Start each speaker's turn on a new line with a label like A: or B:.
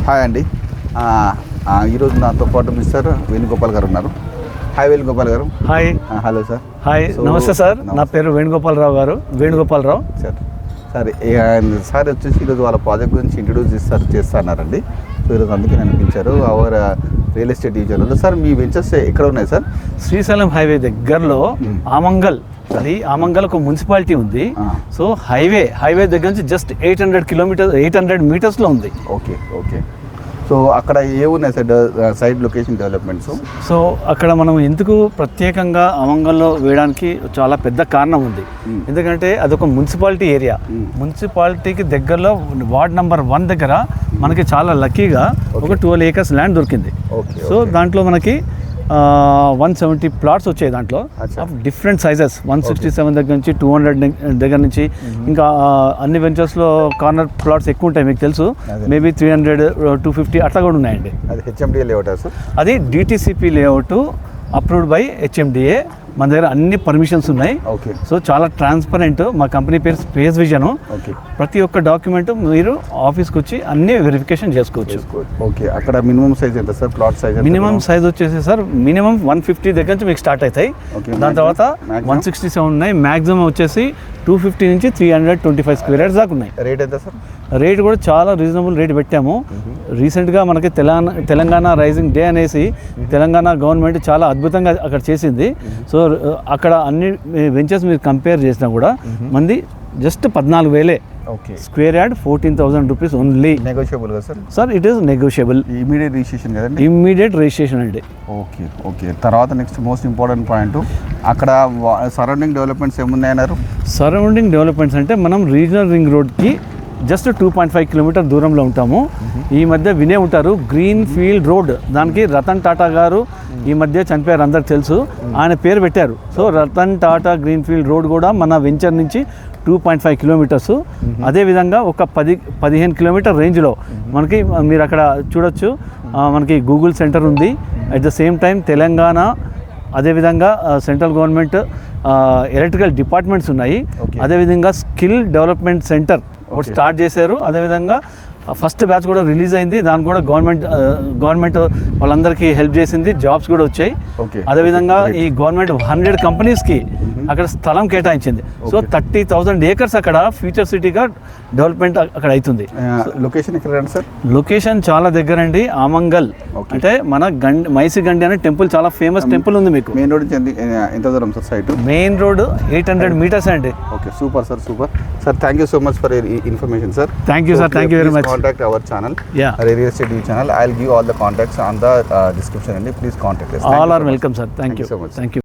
A: Hi అండి. ఈరోజు నాతో పాటు మిస్టర్ వేణుగోపాల్ గారు ఉన్నారు. హాయ్ వేణుగోపాల్ గారు.
B: హాయ్.
A: Hello sir.
B: హాయ్, నమస్తే సార్. నా పేరు వేణుగోపాలరావు గారు. వేణుగోపాలరావు
A: సార్. సార్ వచ్చేసి ఈరోజు వాళ్ళ ప్రాజెక్ట్ గురించి ఇంట్రడ్యూస్ చేస్తారండి. సో ఈరోజు అందుకే నన్ను పిలిచారు. అవర్ రియల్ ఎస్టేట్ డివిజన్లో. సార్ మీ వెంచర్స్ ఎక్కడ ఉన్నాయి సార్?
B: శ్రీశైలం హైవే దగ్గరలో ఆమంగల్, అది ఆమంగల్ ఒక మున్సిపాలిటీ ఉంది. సో హైవే దగ్గర నుంచి జస్ట్ 800 మీటర్స్లో ఉంది.
A: Okay okay. సో అక్కడ ఏమున్నాయి sir side location developments?
B: So అక్కడ మనం ఎందుకు ప్రత్యేకంగా ఆమంగల్లో వేయడానికి చాలా పెద్ద కారణం ఉంది. ఎందుకంటే అదొక మున్సిపాలిటీ ఏరియా. మున్సిపాలిటీకి దగ్గరలో వార్డ్ నెంబర్ 1 దగ్గర మనకి చాలా లక్కీగా ఒక 12 acres ల్యాండ్ దొరికింది. సో దాంట్లో మనకి 170 ప్లాట్స్ వచ్చాయి. దాంట్లో డిఫరెంట్ సైజెస్ 167 దగ్గర నుంచి 200 దగ్గర నుంచి ఇంకా అన్ని వెంచర్స్లో కార్నర్ ప్లాట్స్ ఎక్కువ ఉంటాయి, మీకు తెలుసు. మేబీ 300, 250 అట్లా కూడా ఉన్నాయండి.
A: అది హెచ్ఎండిఏ లేఅవుట్ సార్?
B: అది DTCP layout, approved by HMDA. మన దగ్గర అన్ని పర్మిషన్స్ ఉన్నాయి.
A: ఓకే.
B: సో చాలా ట్రాన్స్పరెంట్. మా కంపెనీ పేరు స్పేస్ విజన్.
A: ఓకే.
B: ప్రతి ఒక్క డాక్యుమెంట్ మీరు ఆఫీస్కి వచ్చి అన్ని వెరిఫికేషన్ చేసుకోవచ్చు.
A: ఓకే. అక్కడ మినిమం సైజ్ ఎంత sir? Plot size
B: minimum size వచ్చేసి సార్ మినిమం 150 దగ్గర నుంచి మీకు స్టార్ట్ అవుతాయి. దాని తర్వాత 167 ఉన్నాయి. మ్యాక్సిమం వచ్చేసి 250 నుంచి 325 స్క్వేర్ యార్డ్స్ దాకా ఉన్నాయి.
A: రేట్ ఎంత సార్?
B: రేట్ కూడా చాలా రీజనబుల్ రేట్ పెట్టాము. రీసెంట్గా మనకి తెలంగాణ రైజింగ్ డే అనేసి తెలంగాణ గవర్నమెంట్ చాలా అద్భుతంగా అక్కడ చేసింది. సో అక్కడ అన్ని వెంచర్స్ మీరు కంపేర్ చేసినా కూడా మంది just 14,000 square yard, 14,000 rupees only.
A: Negotiable కదా sir?
B: Sir it is negotiable.
A: Immediate registration కదండి?
B: ఇమ్మీడియట్ రిజిస్ట్రేషన్ అండి.
A: Okay okay. తర్వాత నెక్స్ట్ మోస్ట్ ఇంపార్టెంట్ పాయింట్, అక్కడ సరౌండింగ్ డెవలప్మెంట్స్ ఏమున్నాయన్నారు?
B: సరౌండింగ్ డెవలప్మెంట్స్ అంటే మనం రీజనల్ రింగ్ రోడ్కి జస్ట్ 2.5 కిలోమీటర్ దూరంలో ఉంటాము. ఈ మధ్య వినే ఉంటారు గ్రీన్ ఫీల్డ్ రోడ్, దానికి రతన్ టాటా గారు ఈ మధ్య చనిపోయారు, అందరికి తెలుసు. ఆయన పేరు పెట్టారు. So Ratan Tata green field road కూడా మన వెంచర్ నుంచి 2.5 కిలోమీటర్స్. అదేవిధంగా ఒక 15 కిలోమీటర్ రేంజ్లో మనకి మీరు అక్కడ చూడొచ్చు, మనకి గూగుల్ సెంటర్ ఉంది. At the same time Telangana, అదేవిధంగా సెంట్రల్ గవర్నమెంట్ ఎలక్ట్రికల్ డిపార్ట్మెంట్స్ ఉన్నాయి. అదేవిధంగా స్కిల్ డెవలప్మెంట్ సెంటర్ ఒకటి స్టార్ట్ చేశారు. అదేవిధంగా ఫస్ట్ బ్యాచ్ కూడా రిలీజ్ అయింది. దానికి కూడా గవర్నమెంట్ వాళ్ళందరికీ హెల్ప్ చేసింది, జాబ్స్ కూడా వచ్చాయి. అదేవిధంగా ఈ గవర్నమెంట్ 100 కంపెనీస్కి అక్కడ స్థలం కేటాయించింది. సో 30,000 acres అక్కడ ఫ్యూచర్ సిటీగా డెవలప్మెంట్ అక్కడ అవుతుంది.
A: లొకేషన్ ఎక్కడ సార్?
B: లొకేషన్ చాలా దగ్గర అండి. ఆమంగల్ అంటే మన మైసి గండి అనే టెంపుల్, చాలా ఫేమస్ టెంపుల్ ఉంది మీకు.
A: మెయిన్ రోడ్ నుంచి ఎంత దూరం sir site?
B: Main road 800 metres అండి.
A: Okay, super sir, super sir. Thank you so much for information sir.
B: Thank you sir. Thank you very much.
A: Contact our channel, real estate channel. I'll give all the contacts on the description and please contact us.
B: All are welcome sir. Thank you so much. Thank you.